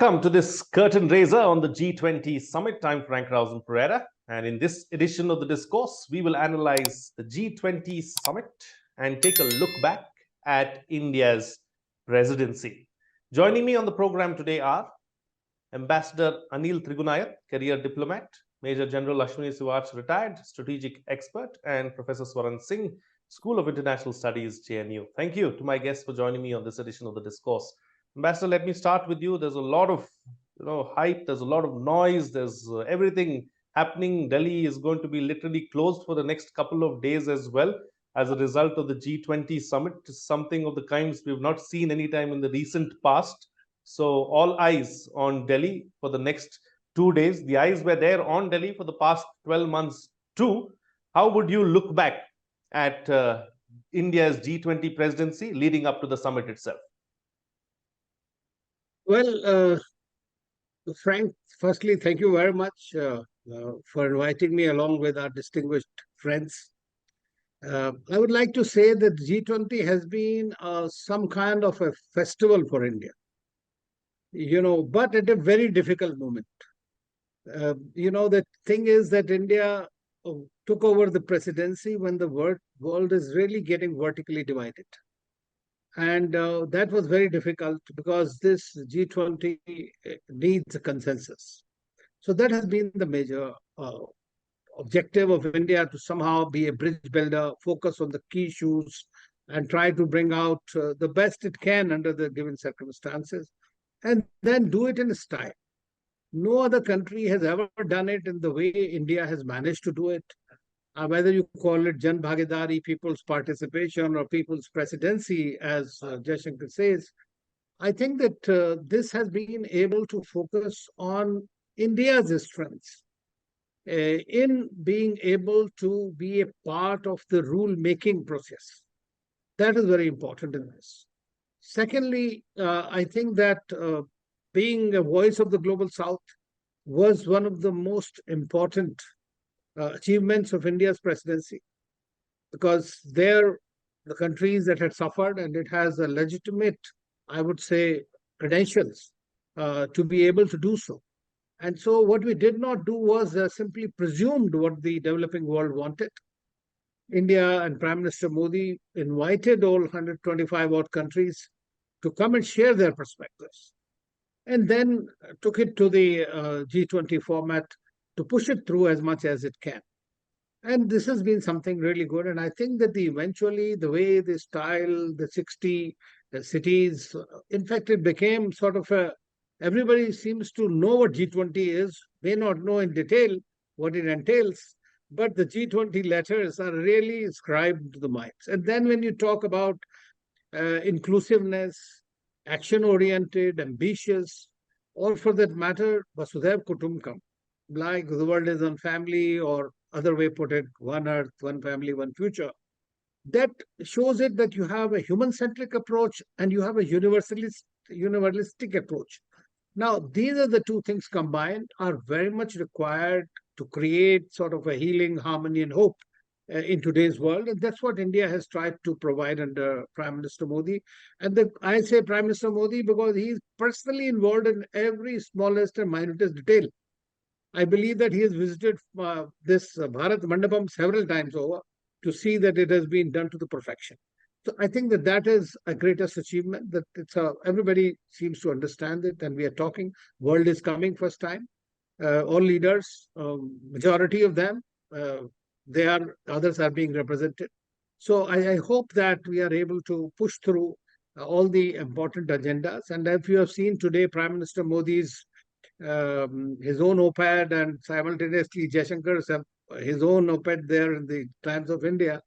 Welcome to this curtain raiser on the G20 Summit. I'm Pereira, and in this edition of the Discourse, we will analyze the G20 Summit and take a look back at India's presidency. Joining me on the program today are Ambassador Anil Trigunayat, career diplomat, Major General Ashwani Siwach, retired strategic expert, and Professor Swaran Singh, School of International Studies, JNU. Thank you to my guests for joining me on this edition of the Discourse. Ambassador, let me start with you. There's a lot of hype. There's a lot of noise. There's everything happening. Delhi is going to be literally closed for the next couple of days as well as a result of the G20 summit. Something of the kinds we've not seen anytime in the recent past. So all eyes on Delhi for the next 2 days. The eyes were there on Delhi for the past 12 months too. How would you look back at India's G20 presidency leading up to the summit itself? Well, Frank, firstly, thank you very much for inviting me along with our distinguished friends. I would like to say that G20 has been some kind of a festival for India, but at a very difficult moment. The thing is that India took over the presidency when the world is really getting vertically divided. And that was very difficult because this G20 needs a consensus. So that has been the major objective of India, to somehow be a bridge builder, focus on the key issues, and try to bring out the best it can under the given circumstances, and then do it in a style. No other country has ever done it in the way India has managed to do it. Whether you call it Jan Bhagidari, people's participation, or people's presidency, as Jaishankar says, I think that this has been able to focus on India's strengths in being able to be a part of the rule-making process. That is very important in this. Secondly, I think that being a voice of the Global South was one of the most important achievements of India's presidency, because they're the countries that had suffered, and it has a legitimate, I would say, credentials to be able to do so. And so what we did not do was simply presumed what the developing world wanted. India and Prime Minister Modi invited all 125 odd countries to come and share their perspectives, and then took it to the G20 format to push it through as much as it can. And this has been something really good. And I think that eventually the way the style, the 60 cities, in fact, it became sort of everybody seems to know what G20 is, may not know in detail what it entails, but the G20 letters are really inscribed to the minds. And then when you talk about inclusiveness, action-oriented, ambitious, or for that matter, Vasudhaiv Kutumbakam, like the world is one family, or other way put it, one earth, one family, one future. That shows it that you have a human-centric approach and you have a universalistic approach. Now, these are the two things combined are very much required to create sort of a healing, harmony, and hope in today's world. And that's what India has tried to provide under Prime Minister Modi. And I say Prime Minister Modi because he's personally involved in every smallest and minutest detail. I believe that he has visited this Bharat Mandapam several times over to see that it has been done to the perfection. So I think that that is a greatest achievement, that everybody seems to understand it, and we are talking, world is coming first time. All leaders, majority of them, others are being represented. So I hope that we are able to push through all the important agendas. And if you have seen today, Prime Minister Modi's his own op-ed, and simultaneously Jaishankar's his own op-ed there in the Times of India.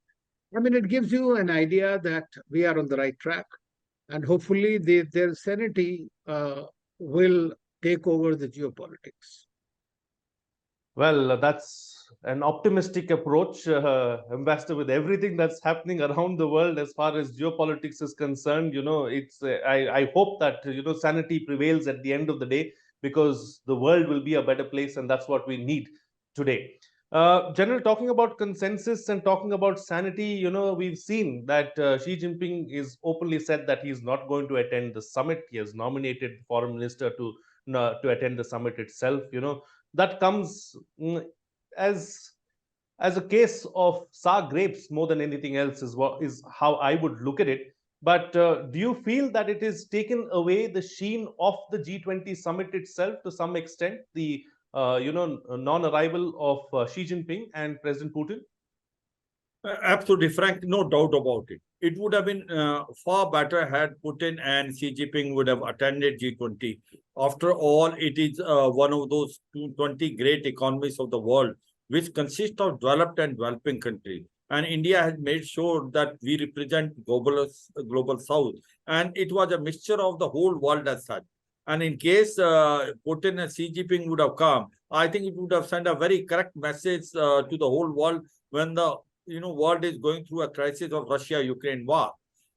I mean, it gives you an idea that we are on the right track, and hopefully their sanity will take over the geopolitics. Well, that's an optimistic approach, Ambassador, with everything that's happening around the world as far as geopolitics is concerned. I hope that, sanity prevails at the end of the day, because the world will be a better place, and that's what we need today. General, talking about consensus and talking about sanity, we've seen that Xi Jinping is openly said that he's not going to attend the summit. He has nominated the foreign minister to to attend the summit itself. That comes as as a case of sour grapes more than anything else, is how I would look at it. But do you feel that it has taken away the sheen of the G20 summit itself to some extent, the non-arrival of Xi Jinping and President Putin? Absolutely, Frank, no doubt about it. It would have been far better had Putin and Xi Jinping would have attended G20. After all, it is one of those 20 great economies of the world, which consist of developed and developing countries. And India has made sure that we represent global South. And it was a mixture of the whole world as such. And in case Putin and Xi Jinping would have come, I think it would have sent a very correct message to the whole world when the world is going through a crisis of Russia-Ukraine war.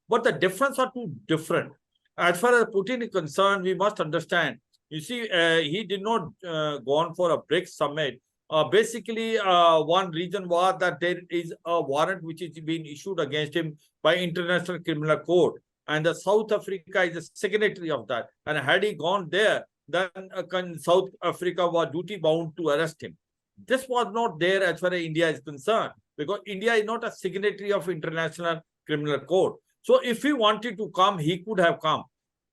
But the difference are too different. As far as Putin is concerned, we must understand, you see, he did not go on for a BRICS summit. Basically, one reason was that there is a warrant which is being issued against him by International Criminal Court. And the South Africa is a signatory of that. And had he gone there, then South Africa was duty bound to arrest him. This was not there as far as India is concerned, because India is not a signatory of International Criminal Court. So if he wanted to come, he could have come.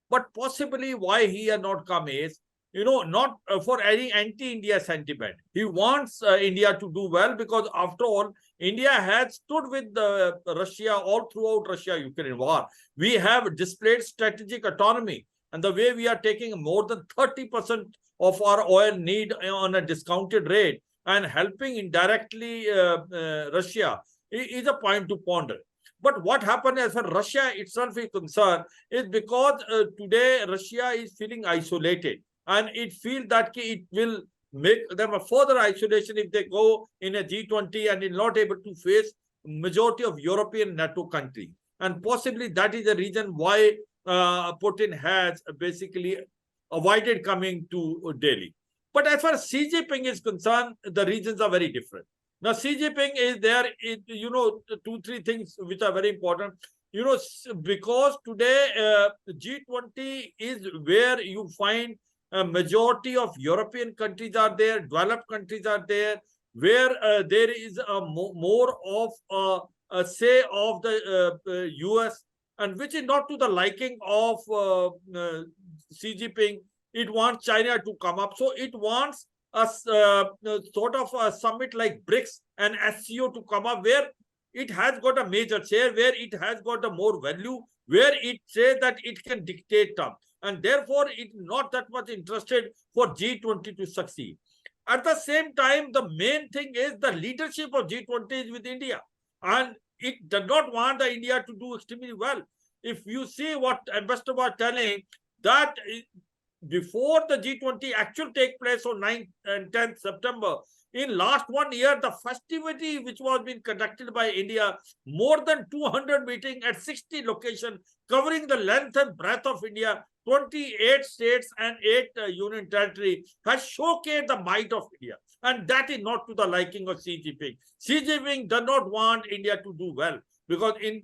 But possibly why he had not come is, not for any anti-India sentiment. He wants India to do well because, after all, India has stood with Russia all throughout Russia-Ukraine war. We have displayed strategic autonomy. And the way we are taking more than 30% of our oil need on a discounted rate and helping indirectly Russia is a point to ponder. But what happened as far as Russia itself is concerned is because today Russia is feeling isolated, and it feels that it will make them a further isolation if they go in a G20 and is not able to face majority of European NATO countries. And possibly that is the reason why Putin has basically avoided coming to Delhi. But as far as Xi Jinping is concerned, the reasons are very different. Now, Xi Jinping is there, two, three things which are very important. Because today G20 is where you find a majority of European countries are there, developed countries are there, where there is a more of a say of the US, and which is not to the liking of Xi Jinping. It wants China to come up. So it wants a sort of a summit like BRICS and SCO to come up, where it has got a major share, where it has got a more value, where it says that it can dictate terms. And therefore, it's not that much interested for G20 to succeed. At the same time, the main thing is the leadership of G20 is with India. And it does not want the India to do extremely well. If you see what Ambassador was telling, that before the G20 actually take place on 9th and 10th September, in last 1 year, the festivity which was being conducted by India, more than 200 meetings at 60 locations, covering the length and breadth of India, 28 states and 8 union territory, has showcased the might of India. And that is not to the liking of Xi Jinping. Xi Jinping does not want India to do well, because in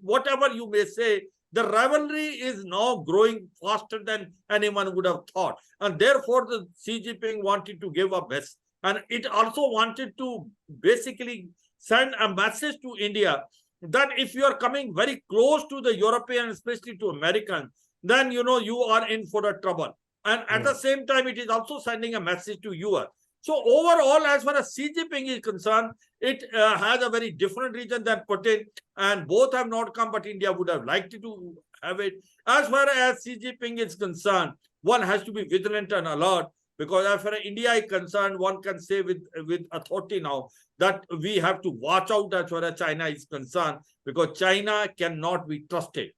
whatever you may say, the rivalry is now growing faster than anyone would have thought. And therefore, the Xi Jinping wanted to give a best. And it also wanted to basically send a message to India that if you are coming very close to the European, especially to Americans, then, you are in for a trouble. And at the same time, it is also sending a message to US. So overall, as far as Xi Jinping is concerned, it has a very different reason than Putin, and both have not come, but India would have liked to have it. As far as Xi Jinping is concerned, one has to be vigilant and alert, because as far as India is concerned, one can say with authority now that we have to watch out as far as China is concerned, because China cannot be trusted.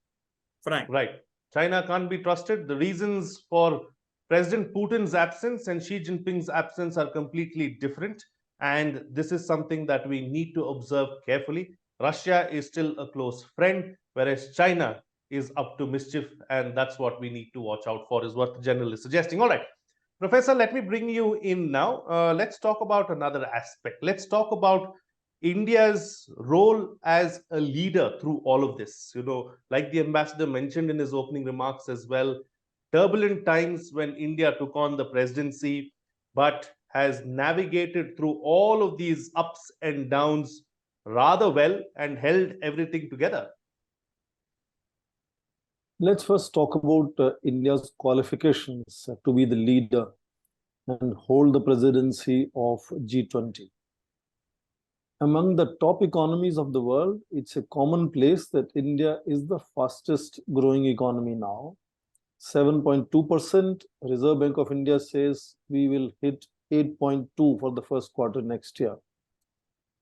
Frank. Right. China can't be trusted. The reasons for President Putin's absence and Xi Jinping's absence are completely different. And this is something that we need to observe carefully. Russia is still a close friend, whereas China is up to mischief. And that's what we need to watch out for, is what the general is suggesting. All right, Professor, let me bring you in now. Let's talk about another aspect. Let's talk about India's role as a leader through all of this. Like the ambassador mentioned in his opening remarks as well, turbulent times when India took on the presidency, but has navigated through all of these ups and downs rather well and held everything together? Let's first talk about India's qualifications to be the leader and hold the presidency of G20. Among the top economies of the world, it's a commonplace that India is the fastest growing economy now. 7.2%. Reserve Bank of India says we will hit 8.2 for the first quarter next year.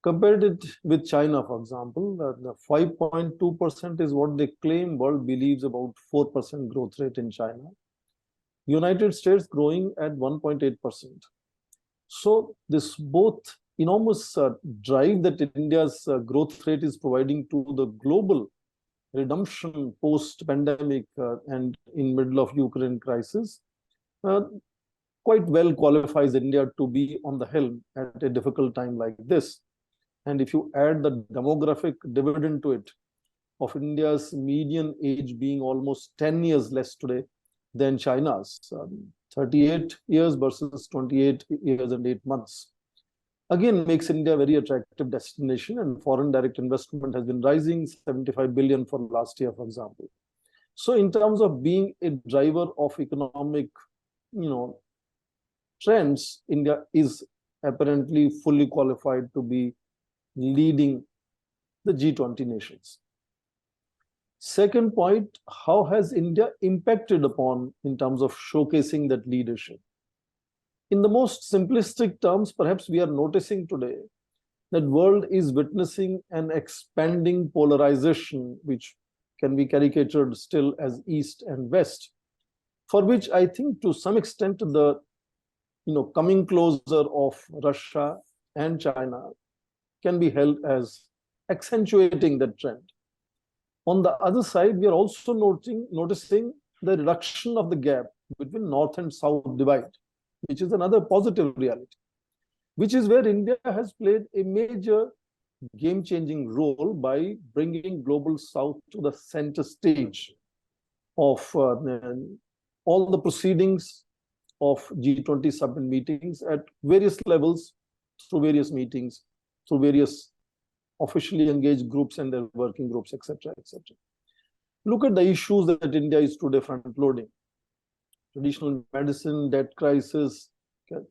Compared it with China, for example, the 5.2% is what they claim. World believes about 4% growth rate in China. United States growing at 1.8%. So this both enormous drive that India's growth rate is providing to the global redemption post-pandemic and in middle of Ukraine crisis quite well qualifies India to be on the helm at a difficult time like this. And if you add the demographic dividend to it, of India's median age being almost 10 years less today than China's, 38 years versus 28 years and 8 months. Again, makes India a very attractive destination, and foreign direct investment has been rising, 75 billion for last year, for example. So in terms of being a driver of economic, trends, India is apparently fully qualified to be leading the G20 nations. Second point, how has India impacted upon in terms of showcasing that leadership? In the most simplistic terms, perhaps we are noticing today that world is witnessing an expanding polarization, which can be caricatured still as East and West, for which I think to some extent the coming closer of Russia and China can be held as accentuating that trend. On the other side, we are also noticing the reduction of the gap between North and South divide, which is another positive reality, which is where India has played a major game-changing role by bringing Global South to the center stage of all the proceedings of G20 Summit meetings at various levels, through various meetings, through various officially engaged groups and their working groups, etc., etc. Look at the issues that India is today front-loading. Traditional medicine, debt crisis,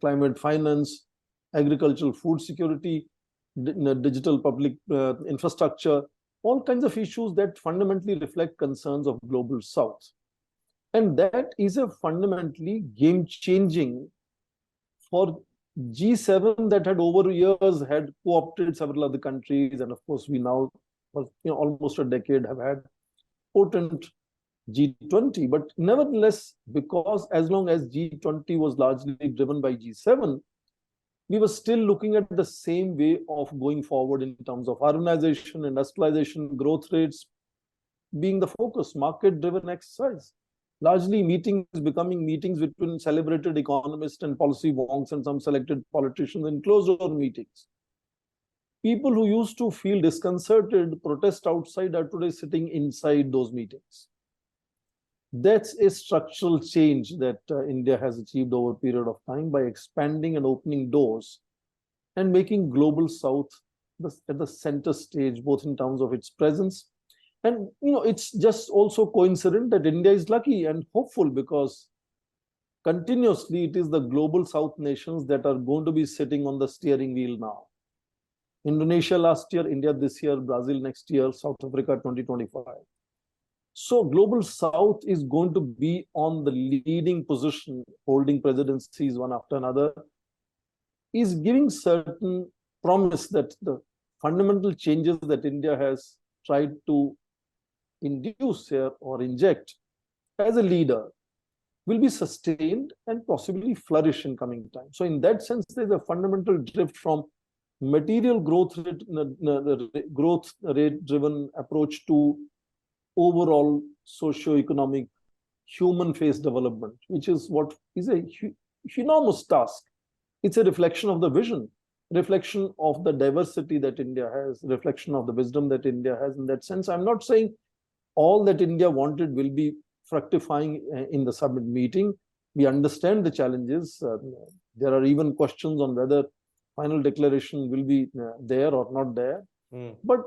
climate finance, agricultural food security, digital public infrastructure, all kinds of issues that fundamentally reflect concerns of Global South. And that is a fundamentally game-changing for G7 that had over years had co-opted several other countries, and of course we now, for almost a decade, have had potent G20. But nevertheless, because as long as G20 was largely driven by G7, we were still looking at the same way of going forward in terms of urbanization, industrialization, growth rates being the focus, market-driven exercise. Largely meetings becoming meetings between celebrated economists and policy wonks and some selected politicians in closed-door meetings. People who used to feel disconcerted, protest outside, are today sitting inside those meetings. That's a structural change that India has achieved over a period of time by expanding and opening doors and making Global South at the center stage, both in terms of its presence. And it's just also coincident that India is lucky and hopeful, because continuously it is the Global South nations that are going to be sitting on the steering wheel now. Indonesia last year, India this year, Brazil next year, South Africa 2025. So Global South is going to be on the leading position, holding presidencies one after another, is giving certain promise that the fundamental changes that India has tried to induce here or inject as a leader will be sustained and possibly flourish in coming time. So in that sense, there's a fundamental drift from material growth rate driven approach to overall socio-economic human face development, which is what is a enormous task. It's a reflection of the vision, reflection of the diversity that India has, reflection of the wisdom that India has. In that sense, I'm not saying all that India wanted will be fructifying in the summit meeting. We understand the challenges. There are even questions on whether final declaration will be there or not there. But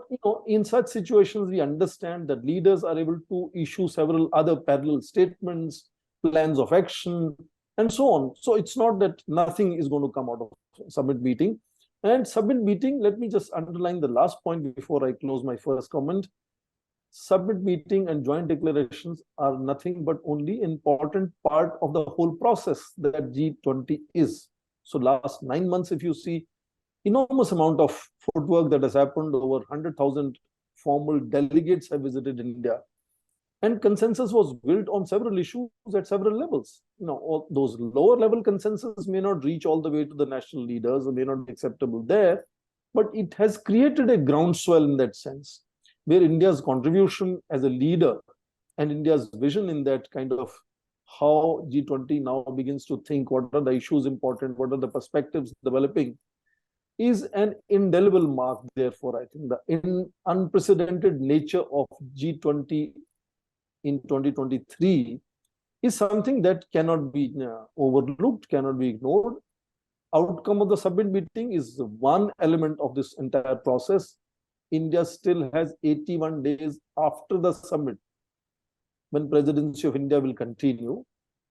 in such situations, we understand that leaders are able to issue several other parallel statements, plans of action, and so on. So it's not that nothing is going to come out of summit meeting. And summit meeting, let me just underline the last point before I close my first comment. Summit meeting and joint declarations are nothing but only important part of the whole process that G20 is. So last 9 months, if you see, enormous amount of footwork that has happened. Over 100,000 formal delegates have visited India. And consensus was built on several issues at several levels. All those lower level consensus may not reach all the way to the national leaders, or may not be acceptable there, but it has created a groundswell in that sense, where India's contribution as a leader and India's vision in that kind of how G20 now begins to think, what are the issues important, what are the perspectives developing, is an indelible mark. Therefore, I think the unprecedented nature of G20 in 2023 is something that cannot be overlooked, cannot be ignored. Outcome of the summit meeting is one element of this entire process. India still has 81 days after the summit when Presidency of India will continue.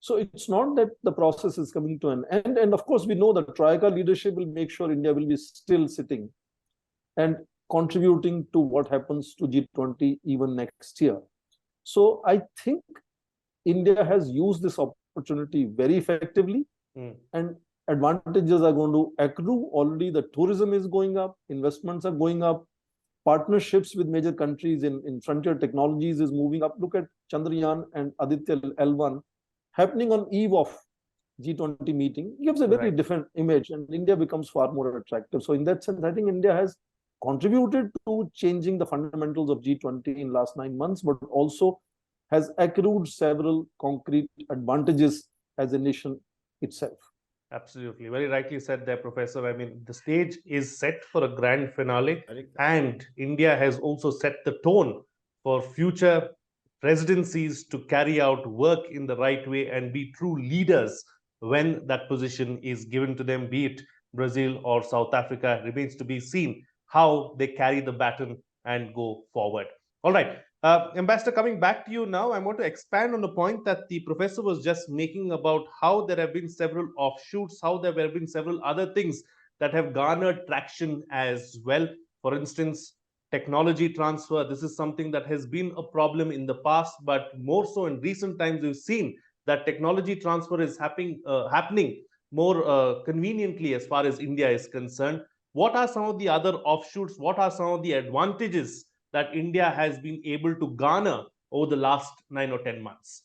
So it's not that the process is coming to an end. And of course, we know that Troika leadership will make sure India will be still sitting and contributing to what happens to G20 even next year. So I think India has used this opportunity very effectively, and advantages are going to accrue. Already the tourism is going up, investments are going up, partnerships with major countries in frontier technologies is moving up. Look at Chandrayaan and Aditya L1 happening on eve of G20 meeting. It gives a very different image, and India becomes far more attractive. So in that sense, I think India has contributed to changing the fundamentals of G20 in last 9 months, but also has accrued several concrete advantages as a nation itself. Absolutely. Very rightly said there, Professor. I mean, the stage is set for a grand finale, and India has also set the tone for future presidencies to carry out work in the right way and be true leaders when that position is given to them, be it Brazil or South Africa. It remains to be seen how they carry the baton and go forward. All right. Ambassador, coming back to you now, I want to expand on the point that the professor was just making about how there have been several offshoots, how there have been several other things that have garnered traction as well. For instance, technology transfer. This is something that has been a problem in the past, but more so in recent times, we've seen that technology transfer is happening more conveniently as far as India is concerned. What are some of the other offshoots? What are some of the advantages that India has been able to garner over the last 9 or 10 months?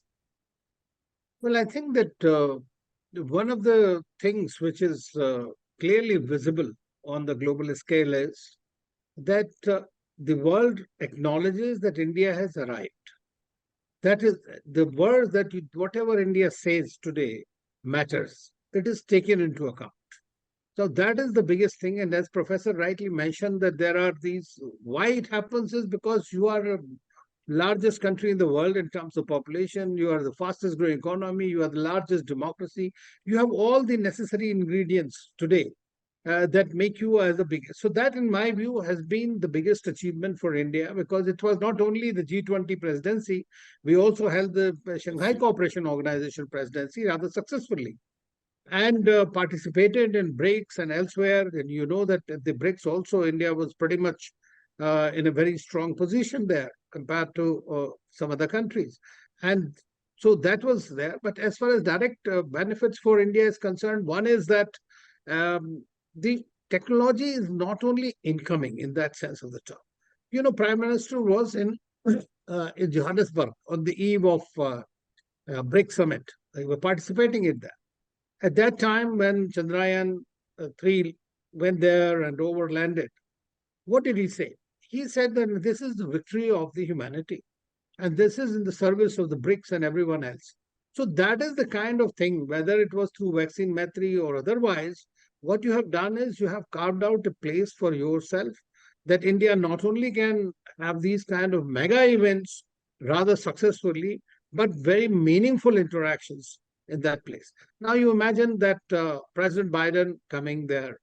Well, I think that one of the things which is clearly visible on the global scale is that the world acknowledges that India has arrived. That is, the word that whatever India says today matters. It is taken into account. So that is the biggest thing. And as Professor rightly mentioned, that there are these, why it happens is because you are the largest country in the world in terms of population, you are the fastest growing economy, you are the largest democracy, you have all the necessary ingredients today that make you as the biggest. So that, in my view, has been the biggest achievement for India, because it was not only the G20 presidency, we also held the Shanghai Cooperation Organization presidency rather successfully, and participated in BRICS and elsewhere. And you know that at the BRICS also, India was pretty much in a very strong position there compared to some other countries. And so that was there. But as far as direct benefits for India is concerned, one is that the technology is not only incoming in that sense of the term. You know, Prime Minister was in Johannesburg on the eve of BRICS Summit. They were participating in that. At that time, when Chandrayaan 3 went there and overlanded, what did he say? He said that this is the victory of the humanity, and this is in the service of the BRICS and everyone else. So that is the kind of thing, whether it was through vaccine metri or otherwise, what you have done is you have carved out a place for yourself, that India not only can have these kind of mega events rather successfully, but very meaningful interactions in that place. Now you imagine that President Biden coming there.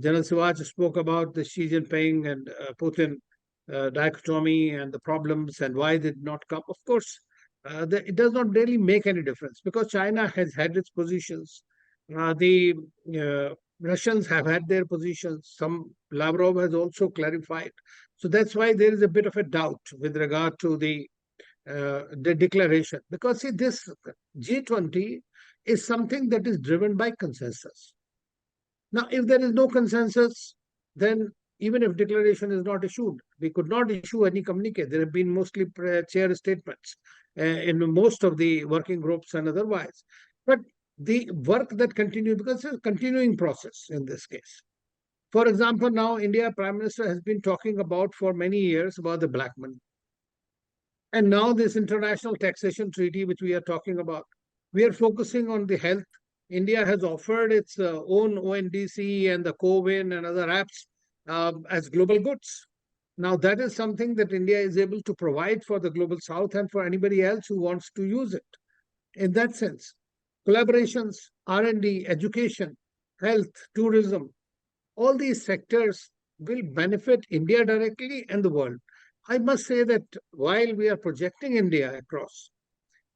General Siwach spoke about the Xi Jinping and Putin dichotomy and the problems and why they did not come. Of course, it does not really make any difference because China has had its positions. The Russians have had their positions. Some Lavrov has also clarified. So that's why there is a bit of a doubt with regard to the declaration. Because see, this G20 is something that is driven by consensus. Now, if there is no consensus, then even if declaration is not issued, we could not issue any communique. There have been mostly chair statements in most of the working groups and otherwise. But the work that continues, because it's a continuing process in this case. For example, now India Prime Minister has been talking about for many years about the black money. And now this international taxation treaty, which we are talking about, we are focusing on the health. India has offered its own ONDC and the CoWIN and other apps as global goods. Now that is something that India is able to provide for the global south and for anybody else who wants to use it. In that sense, collaborations, R&D, education, health, tourism, all these sectors will benefit India directly and the world. I must say that while we are projecting India across,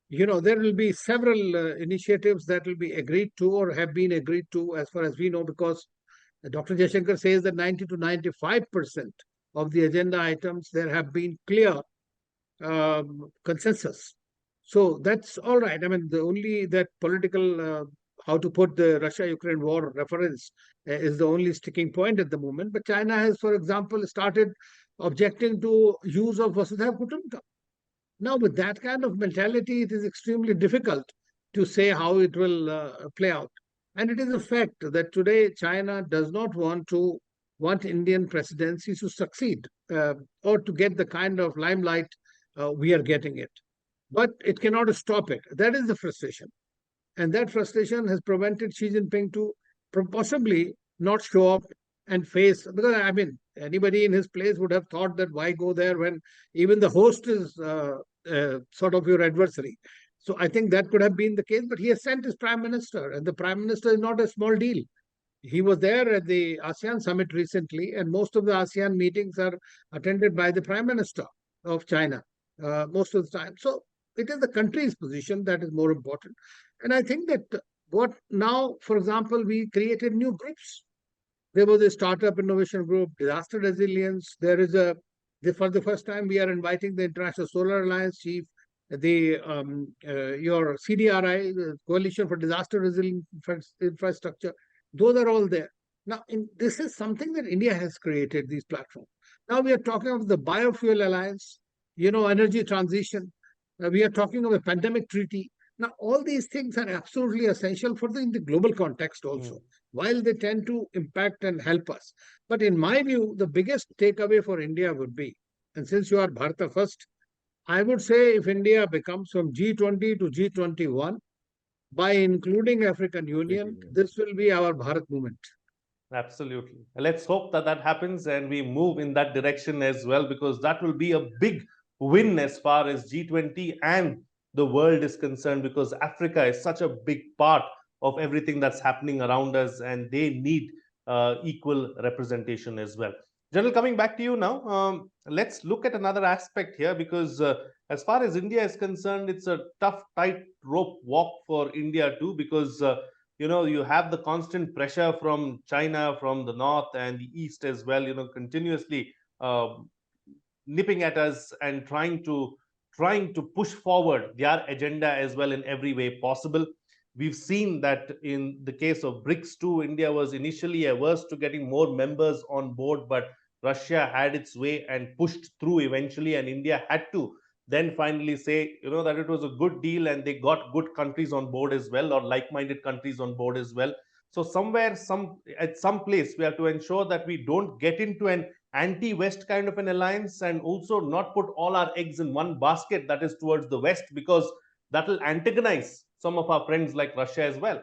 there will be several initiatives that will be agreed to or have been agreed to as far as we know, because Dr. Jaishankar says that 90 to 95% of the agenda items, there have been clear consensus. So that's all right. I mean, the only that political, how to put the Russia-Ukraine war reference is the only sticking point at the moment. But China has, for example, started objecting to use of Vasudha Kutumbakam. Now, with that kind of mentality, it is extremely difficult to say how it will play out. And it is a fact that today China does not want Indian presidency to succeed or to get the kind of limelight we are getting it. But it cannot stop it. That is the frustration. And that frustration has prevented Xi Jinping to possibly not show up and face, because I mean, anybody in his place would have thought that why go there when even the host is sort of your adversary. So I think that could have been the case, but he has sent his prime minister, and the prime minister is not a small deal. He was there at the ASEAN summit recently, and most of the ASEAN meetings are attended by the prime minister of China most of the time. So it is the country's position that is more important. And I think that what now, for example, we created new groups. There was a startup innovation group, disaster resilience. There is for the first time, we are inviting the International Solar Alliance chief, your CDRI, the Coalition for Disaster Resilient Infrastructure. Those are all there. Now, this is something that India has created, these platforms. Now we are talking of the Biofuel Alliance, energy transition. We are talking of a pandemic treaty. Now, all these things are absolutely essential in the global context also, while they tend to impact and help us. But in my view, the biggest takeaway for India would be, and since you are Bharata first, I would say if India becomes from G20 to G21, by including African Union, this will be our Bharat movement. Absolutely. Let's hope that happens and we move in that direction as well, because that will be a big win as far as G20 and the world is concerned, because Africa is such a big part of everything that's happening around us, and they need equal representation as well. General, coming back to you now, let's look at another aspect here, because as far as India is concerned, it's a tough, tight rope walk for India too, because you have the constant pressure from China, from the north and the east as well, continuously nipping at us and trying to push forward their agenda as well in every way possible. We've seen that in the case of BRICS too, India was initially averse to getting more members on board, but Russia had its way and pushed through eventually, and India had to then finally say, that it was a good deal and they got good countries on board as well, or like-minded countries on board as well. So at some place, we have to ensure that we don't get into an anti-West kind of an alliance, and also not put all our eggs in one basket that is towards the West, because that will antagonize some of our friends like Russia as well.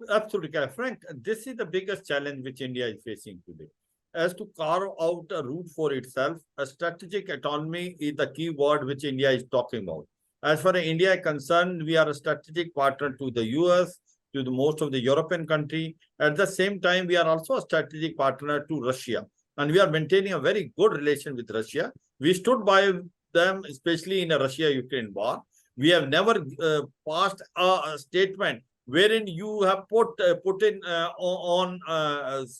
Absolutely, Frank. This is the biggest challenge which India is facing today. As to carve out a route for itself, a strategic autonomy is the key word which India is talking about. As far as India is concerned, we are a strategic partner to the US, to the most of the European country. At the same time, we are also a strategic partner to Russia. And we are maintaining a very good relation with Russia. We stood by them, especially in a Russia-Ukraine war. We have never passed a statement wherein you have put in on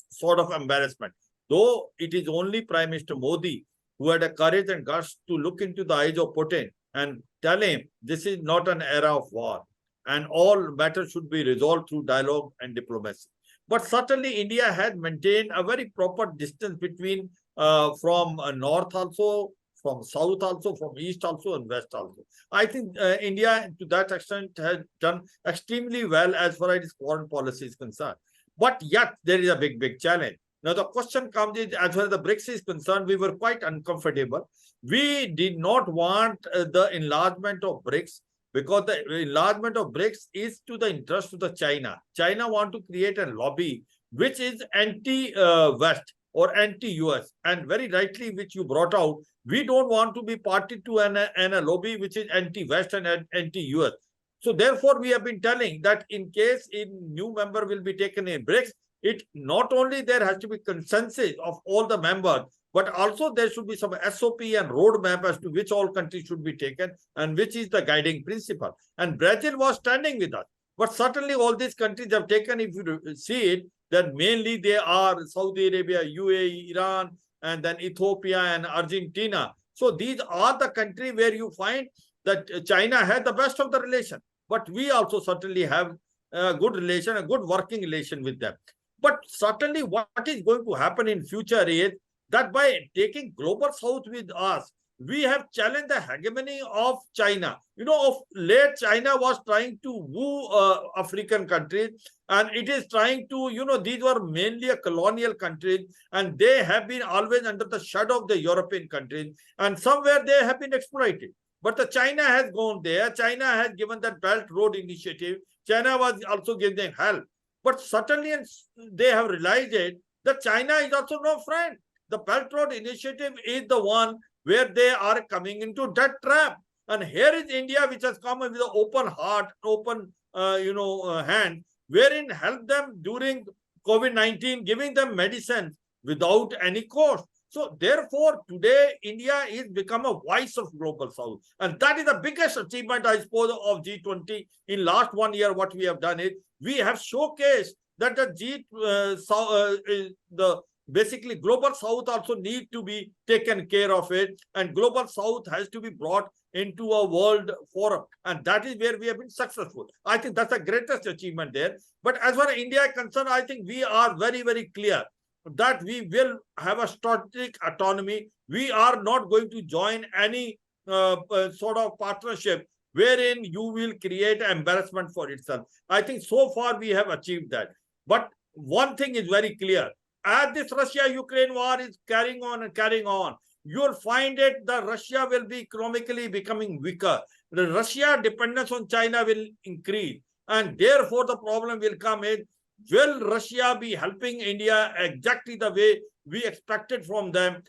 sort of embarrassment. Though it is only Prime Minister Modi who had a courage and guts to look into the eyes of Putin and tell him this is not an era of war and all matters should be resolved through dialogue and diplomacy. But certainly India has maintained a very proper distance between from north also, from south also, from east also, and west also. I think India, to that extent, has done extremely well as far as its foreign policy is concerned. But yet, there is a big challenge. Now, the question comes is, as far as the BRICS is concerned, we were quite uncomfortable. We did not want the enlargement of BRICS because the enlargement of BRICS is to the interest of the China. China want to create a lobby which is anti-West or anti-US. And very rightly, which you brought out, we don't want to be party to a lobby which is anti-West and anti-US. So therefore, we have been telling that in case a new member will be taken in BRICS, it not only there has to be consensus of all the members, but also there should be some SOP and roadmap as to which all countries should be taken and which is the guiding principle. And Brazil was standing with us. But certainly all these countries have taken, if you see it, that mainly they are Saudi Arabia, UAE, Iran, and then Ethiopia and Argentina. So these are the countries where you find that China had the best of the relation. But we also certainly have a good relation, a good working relation with them. But certainly what is going to happen in future is that by taking Global South with us, we have challenged the hegemony of China. You know, of late China was trying to woo African countries, and it is trying to, you know, these were mainly a colonial countries, and they have been always under the shadow of the European countries, and somewhere they have been exploited. But the China has gone there. China has given that Belt Road Initiative. China was also giving them help. But certainly they have realized it, that China is also no friend. The Belt Road Initiative is the one where they are coming into that trap. And here is India, which has come with an open heart, open hand, wherein help them during COVID-19, giving them medicine without any cost. So therefore, today, India is become a voice of Global South. And that is the biggest achievement, I suppose, of G20. In last 1 year, what we have done is, we have showcased that basically Global South also need to be taken care of it. And Global South has to be brought into a world forum. And that is where we have been successful. I think that's the greatest achievement there. But as far as India is concerned, I think we are very clear that we will have a strategic autonomy. We are not going to join any sort of partnership wherein you will create an embarrassment for itself. I think so far we have achieved that. But one thing is very clear. As this Russia-Ukraine war is carrying on, you'll find it that Russia will be economically becoming weaker. The Russia dependence on China will increase. And therefore, the problem will come in, will Russia be helping India exactly the way we expected from them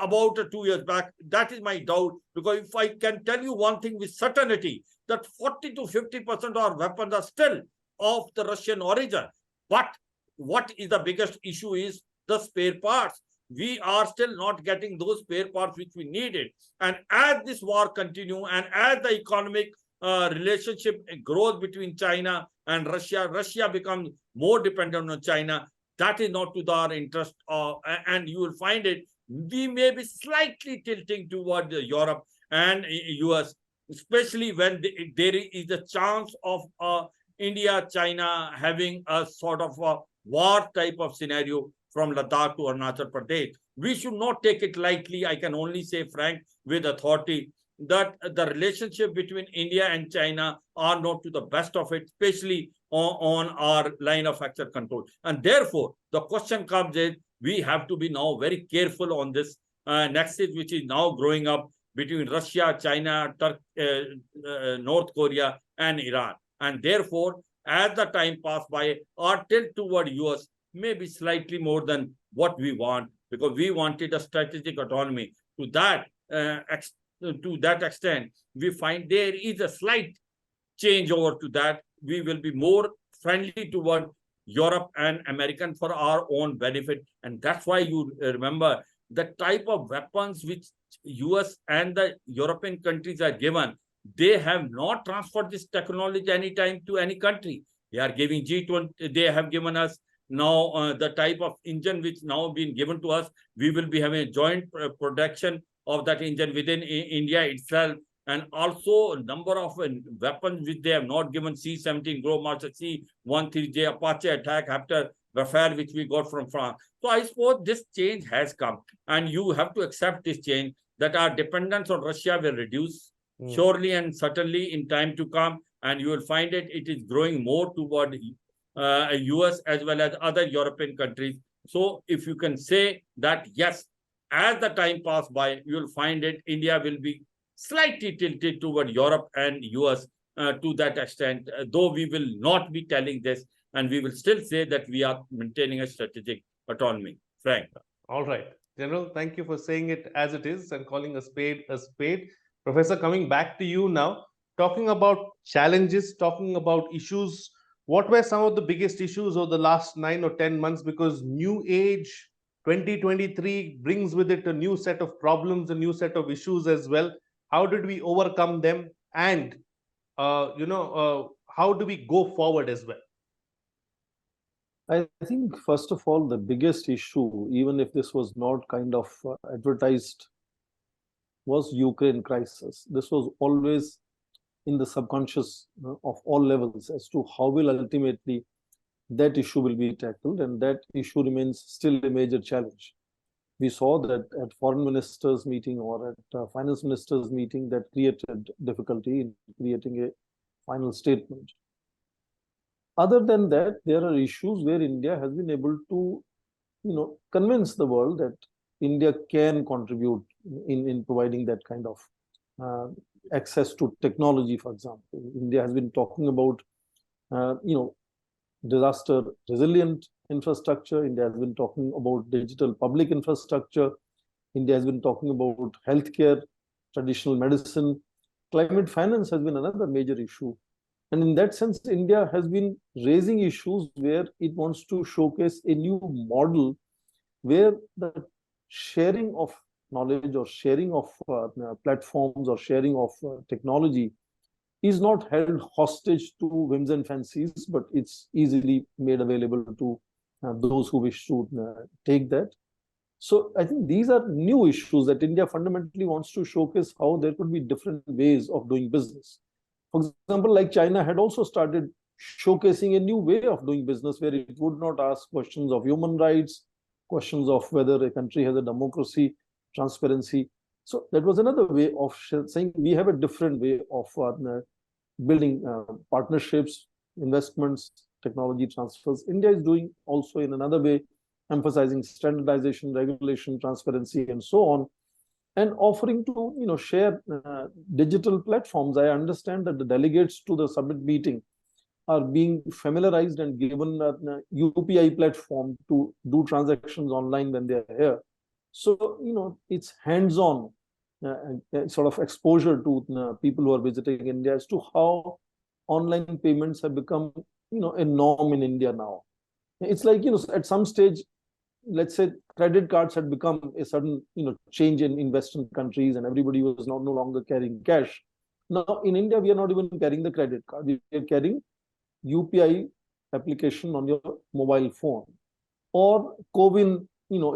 about 2 years back? That is my doubt. Because if I can tell you one thing with certainty, that 40 to 50% of our weapons are still of the Russian origin. But what is the biggest issue is the spare parts. We are still not getting those spare parts which we needed. And as this war continues and as the economic relationship grows between China and Russia, Russia becomes more dependent on China. That is not to our interest. And you will find it, we may be slightly tilting toward Europe and US, especially when there is a chance of India, China having a sort of a war type of scenario from Ladakh to Arunachal Pradesh. We should not take it lightly. I can only say, Frank, with authority, that the relationship between India and China are not to the best of it, especially on our line of export control. And therefore, the question comes in, we have to be now very careful on this nexus, which is now growing up between Russia, China, North Korea, and Iran. And therefore, as the time passes by, our tilt toward US may be slightly more than what we want, because we wanted a strategic autonomy. To that to that extent, we find there is a slight change over to that. We will be more friendly toward Europe and American for our own benefit. And that's why you remember the type of weapons which US and the European countries are given, they have not transferred this technology anytime to any country. They are giving G20, they have given us now the type of engine which now been given to us. We will be having a joint production of that engine within India itself. And also a number of weapons which they have not given, C-17 Gros Marcher, C-130J Apache attack after Rafale, which we got from France. So I suppose this change has come, and you have to accept this change, that our dependence on Russia will reduce surely and certainly in time to come, and you will find it is growing more toward US as well as other European countries. So if you can say that, yes, as the time pass by, you will find it, India will be slightly tilted toward Europe and US to that extent, though we will not be telling this, and we will still say that we are maintaining a strategic autonomy. Frank. All right. General, thank you for saying it as it is and calling a spade a spade. Professor, coming back to you now, talking about challenges, talking about issues, what were some of the biggest issues over the last 9 or 10 months? Because new age 2023 brings with it a new set of problems, a new set of issues as well. How did we overcome them? And, how do we go forward as well? I think, first of all, the biggest issue, even if this was not kind of advertised, was Ukraine crisis. This was always in the subconscious of all levels as to how will ultimately that issue will be tackled, and that issue remains still a major challenge. We saw that at foreign ministers meeting or at finance ministers meeting, that created difficulty in creating a final statement. Other than that, there are issues where India has been able to, convince the world that India can contribute in providing that kind of access to technology. For example, India has been talking about, disaster resilient infrastructure. India has been talking about digital public infrastructure. India has been talking about healthcare, traditional medicine. Climate finance has been another major issue. And in that sense, India has been raising issues where it wants to showcase a new model where the sharing of knowledge or sharing of platforms or sharing of technology is not held hostage to whims and fancies, but it's easily made available to those who wish to take that. So I think these are new issues that India fundamentally wants to showcase how there could be different ways of doing business. For example, like China had also started showcasing a new way of doing business where it would not ask questions of human rights, questions of whether a country has a democracy, transparency. So that was another way of saying we have a different way of building partnerships, investments, technology transfers. India is doing also in another way, emphasizing standardization, regulation, transparency, and so on, and offering to share digital platforms. I understand that the delegates to the summit meeting are being familiarized and given a UPI platform to do transactions online when they are here. So it's hands-on sort of exposure to people who are visiting India as to how online payments have become a norm in India now. It's like at some stage, let's say credit cards had become a sudden change in Western countries, and everybody was no longer carrying cash. Now in India, we are not even carrying the credit card. We are carrying UPI application on your mobile phone. Or CoWIN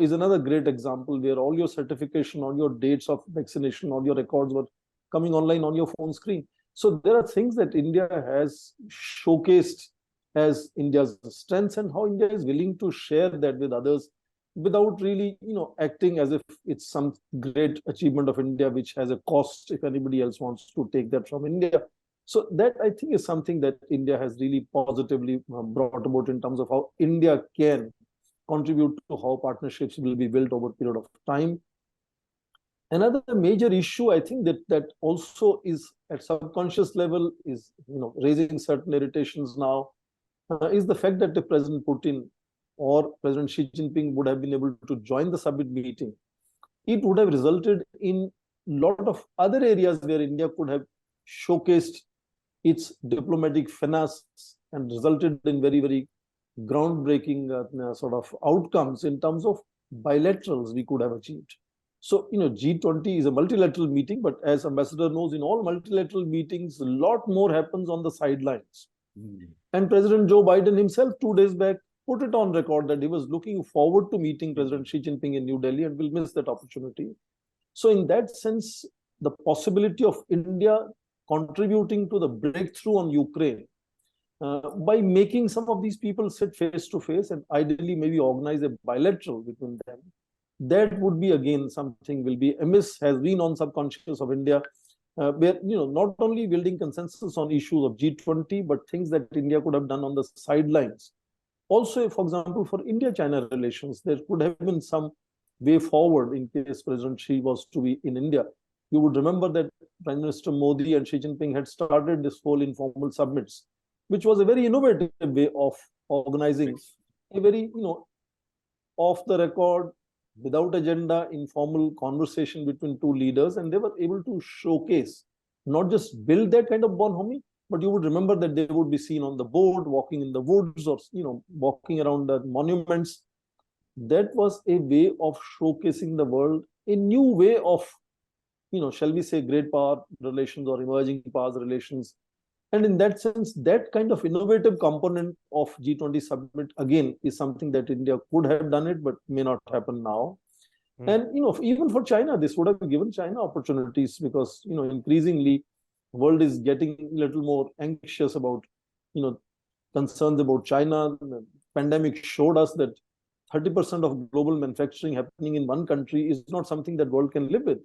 is another great example where all your certification, all your dates of vaccination, all your records were coming online on your phone screen. So there are things that India has showcased as India's strengths, and how India is willing to share that with others without really acting as if it's some great achievement of India which has a cost if anybody else wants to take that from India. So that, I think, is something that India has really positively brought about in terms of how India can contribute to how partnerships will be built over a period of time. Another major issue, I think, that also is at subconscious level is raising certain irritations now, is the fact that if President Putin or President Xi Jinping would have been able to join the summit meeting, it would have resulted in lot of other areas where India could have showcased its diplomatic finesse and resulted in very, very groundbreaking sort of outcomes in terms of bilaterals we could have achieved. So, G20 is a multilateral meeting, but as Ambassador knows, in all multilateral meetings, a lot more happens on the sidelines. And President Joe Biden himself, 2 days back, put it on record that he was looking forward to meeting President Xi Jinping in New Delhi and will miss that opportunity. So in that sense, the possibility of India contributing to the breakthrough on Ukraine by making some of these people sit face to face and ideally maybe organize a bilateral between them, that would be again something will be amiss, has been on subconscious of India, where not only building consensus on issues of G20, but things that India could have done on the sidelines. Also, for example, for India-China relations, there could have been some way forward in case President Xi was to be in India. You would remember that Prime Minister Modi and Xi Jinping had started this whole informal summits, which was a very innovative way of organizing a very, off the record, without agenda, informal conversation between two leaders, and they were able to showcase, not just build that kind of bonhomie, but you would remember that they would be seen on the board, walking in the woods, or walking around the monuments. That was a way of showcasing the world, a new way of, shall we say, great power relations or emerging powers relations. And in that sense, that kind of innovative component of G20 summit, again, is something that India could have done it, but may not happen now. And, even for China, this would have given China opportunities because, increasingly, the world is getting a little more anxious about, concerns about China. The pandemic showed us that 30% of global manufacturing happening in one country is not something that world can live with.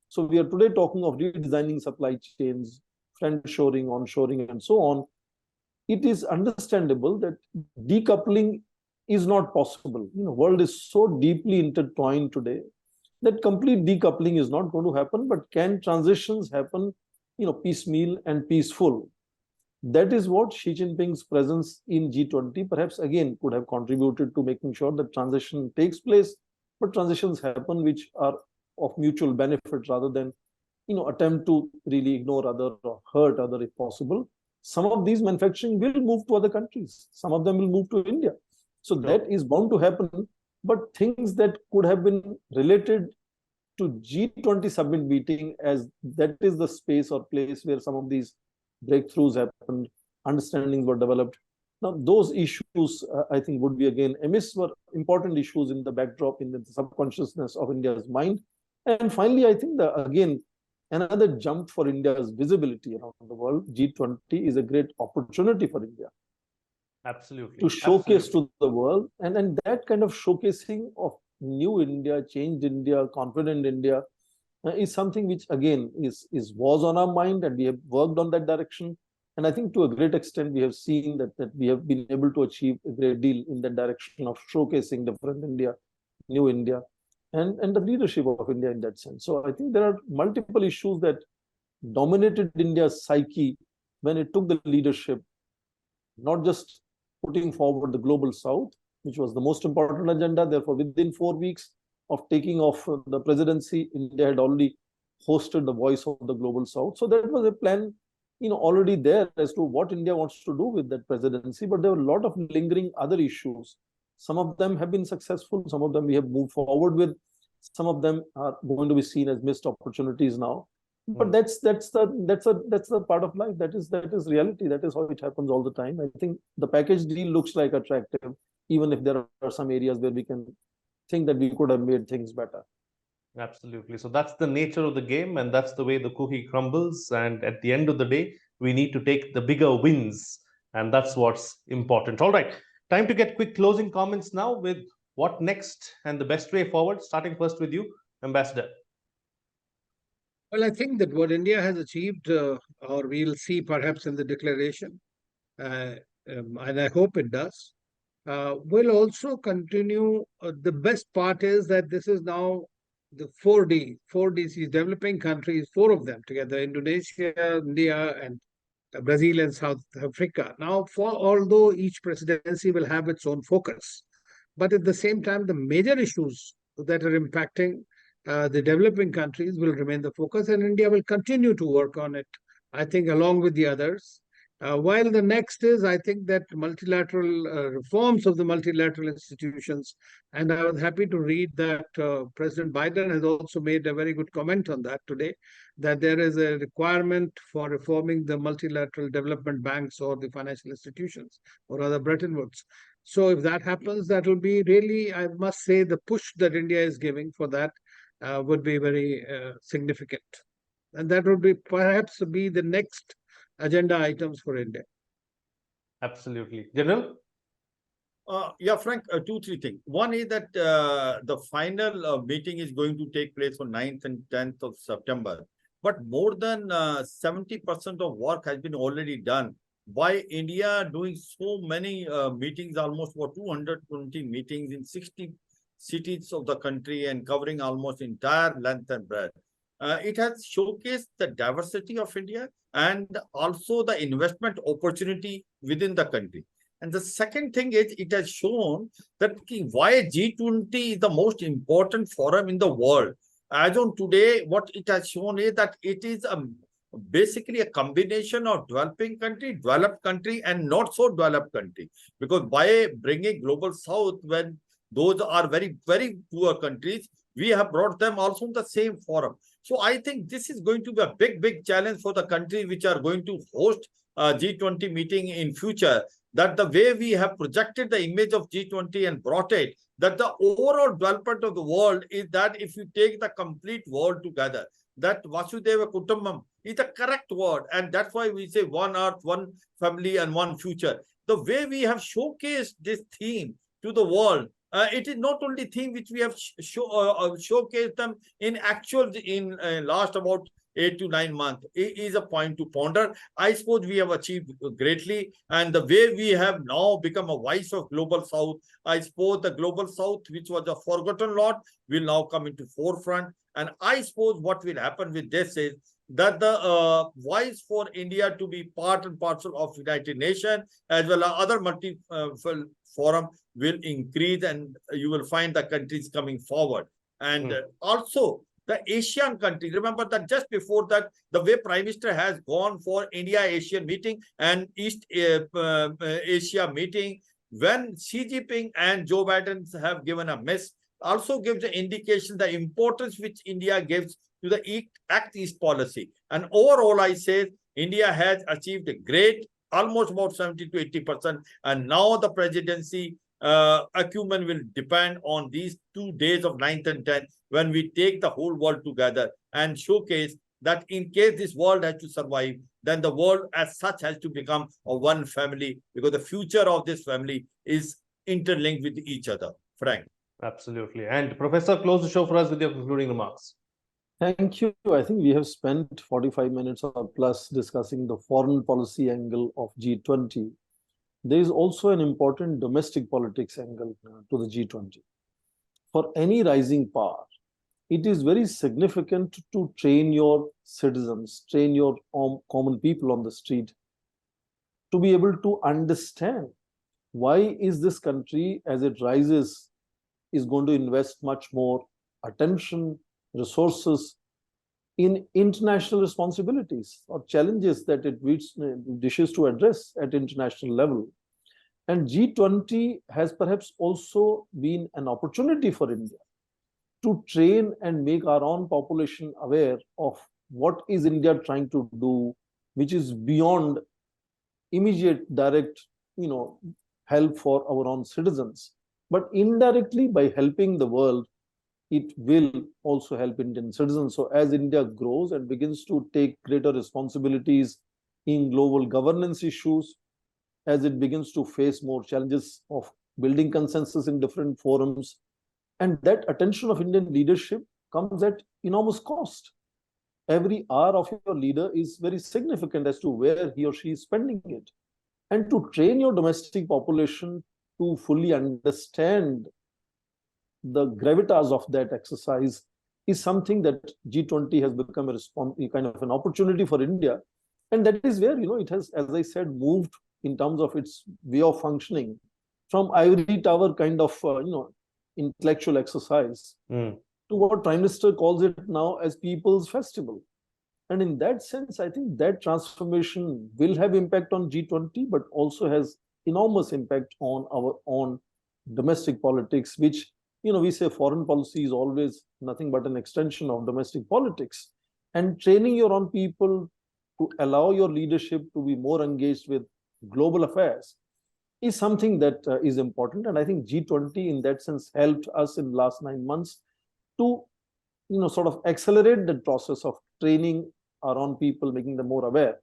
So we are today talking of redesigning supply chains, friend-shoring, onshoring, and so on. It is understandable that decoupling is not possible. World is so deeply intertwined today that complete decoupling is not going to happen, but can transitions happen, piecemeal and peaceful? That is what Xi Jinping's presence in G20 perhaps again could have contributed to making sure that transition takes place, but transitions happen which are of mutual benefit rather than attempt to really ignore other or hurt other if possible. Some of these manufacturing will move to other countries. Some of them will move to India. So that is bound to happen. But things that could have been related to G20 summit meeting, as that is the space or place where some of these breakthroughs happened, understandings were developed. Now, those issues, I think, would be again amiss, were important issues in the backdrop, in the subconsciousness of India's mind. And finally, I think again, another jump for India's visibility around the world. G20 is a great opportunity for India. Absolutely. To showcase to the world. And that kind of showcasing of new India, changed India, confident India, is something which again was on our mind, and we have worked on that direction. And I think to a great extent, we have seen that we have been able to achieve a great deal in that direction of showcasing different India, new India, and the leadership of India in that sense. So I think there are multiple issues that dominated India's psyche when it took the leadership, not just putting forward the global south, which was the most important agenda. Therefore, within 4 weeks of taking off the presidency, India had already hosted the voice of the global south. So that was a plan, already there as to what India wants to do with that presidency. But there were a lot of lingering other issues. Some of them have been successful. Some of them we have moved forward with. Some of them are going to be seen as missed opportunities now. But that's the part of life. That is reality. That is how it happens all the time. I think the package deal looks like attractive, even if there are some areas where we can think that we could have made things better. Absolutely. So that's the nature of the game, and that's the way the cookie crumbles. And at the end of the day, we need to take the bigger wins, and that's what's important. All right, time to get quick closing comments now with what next and the best way forward. Starting first with you, Ambassador. Well, I think that what India has achieved, or we'll see perhaps in the declaration, and I hope it does, will also continue. The best part is that this is now the 4Ds, developing countries, 4 of them together, Indonesia, India, and Brazil and South Africa. Now, although each presidency will have its own focus, but at the same time, the major issues that are impacting the developing countries will remain the focus, and India will continue to work on it, I think, along with the others. While the next is, I think, that multilateral reforms of the multilateral institutions. And I was happy to read that President Biden has also made a very good comment on that today, that there is a requirement for reforming the multilateral development banks or the financial institutions, or rather Bretton Woods. So if that happens, that will be really, I must say, the push that India is giving for that would be very significant. And that would be perhaps be the next agenda items for India. Absolutely. General? Yeah, Frank, two, three things. One is that the final meeting is going to take place on 9th and 10th of September. But more than 70% of work has been already done by India, doing so many meetings, almost for 220 meetings in 60 cities of the country and covering almost entire length and breadth. It has showcased the diversity of India and also the investment opportunity within the country. And the second thing is, it has shown that why G20 is the most important forum in the world. As on today, what it has shown is that it is basically a combination of developing country, developed country, and not so developed country. Because by bringing Global South, when those are very, very poor countries, we have brought them also in the same forum. So I think this is going to be a big, big challenge for the countries which are going to host a G20 meeting in future, that the way we have projected the image of G20 and brought it, that the overall development of the world is that if you take the complete world together, that Vasudeva Kutumbam is the correct word. And that's why we say one earth, one family, and one future. The way we have showcased this theme to the world, it is not only theme which we have showcased them in actual in last about 8 to 9 months. It is a point to ponder. I suppose we have achieved greatly, and the way we have now become a voice of Global South, I suppose the Global South, which was a forgotten lot, will now come into forefront. And I suppose what will happen with this is that the voice for India to be part and parcel of United Nations as well as other forum will increase, and you will find the countries coming forward. And also the Asian countries, remember that just before that, the way Prime Minister has gone for India-Asian meeting and East Asia meeting, when Xi Jinping and Joe Biden have given a miss, also gives the indication the importance which India gives to the Act East policy. And overall, I say India has achieved a great, almost about 70 to 80%. And now the presidency acumen will depend on these 2 days of 9th and 10th, when we take the whole world together and showcase that in case this world has to survive, then the world as such has to become a one family, because the future of this family is interlinked with each other. Frank. Absolutely. And Professor, close the show for us with your concluding remarks. Thank you. I think we have spent 45 minutes or plus discussing the foreign policy angle of G20. There is also an important domestic politics angle to the G20. For any rising power, it is very significant to train your citizens, train your common people on the street to be able to understand why is this country, as it rises, is going to invest much more attention, resources in international responsibilities or challenges that it wishes to address at international level. And G20 has perhaps also been an opportunity for India to train and make our own population aware of what is India trying to do, which is beyond immediate direct help for our own citizens. But indirectly, by helping the world, it will also help Indian citizens. So as India grows and begins to take greater responsibilities in global governance issues, as it begins to face more challenges of building consensus in different forums, and that attention of Indian leadership comes at enormous cost. Every hour of your leader is very significant as to where he or she is spending it. And to train your domestic population to fully understand the gravitas of that exercise is something that G20 has become a kind of an opportunity for India. And that is where, it has, as I said, moved in terms of its way of functioning from ivory tower kind of, intellectual exercise to to what Prime Minister calls it now as People's Festival. And in that sense, I think that transformation will have impact on G20, but also has enormous impact on our own domestic politics, which, we say foreign policy is always nothing but an extension of domestic politics. And training your own people to allow your leadership to be more engaged with global affairs is something that is important. And I think G20 in that sense helped us in the last 9 months to sort of accelerate the process of training our own people, making them more aware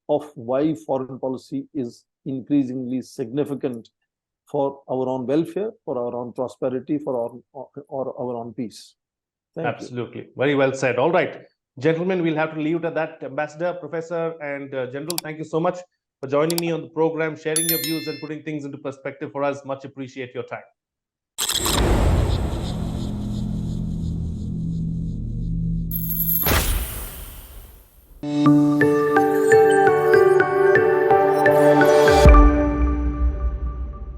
of why foreign policy is increasingly significant for our own welfare, for our own prosperity, for our own peace. Thank Absolutely. Very well said. All right, gentlemen, we'll have to leave it at that. Ambassador, Professor, and General, thank you so much for joining me on the program, sharing your views and putting things into perspective for us. Much appreciate your time.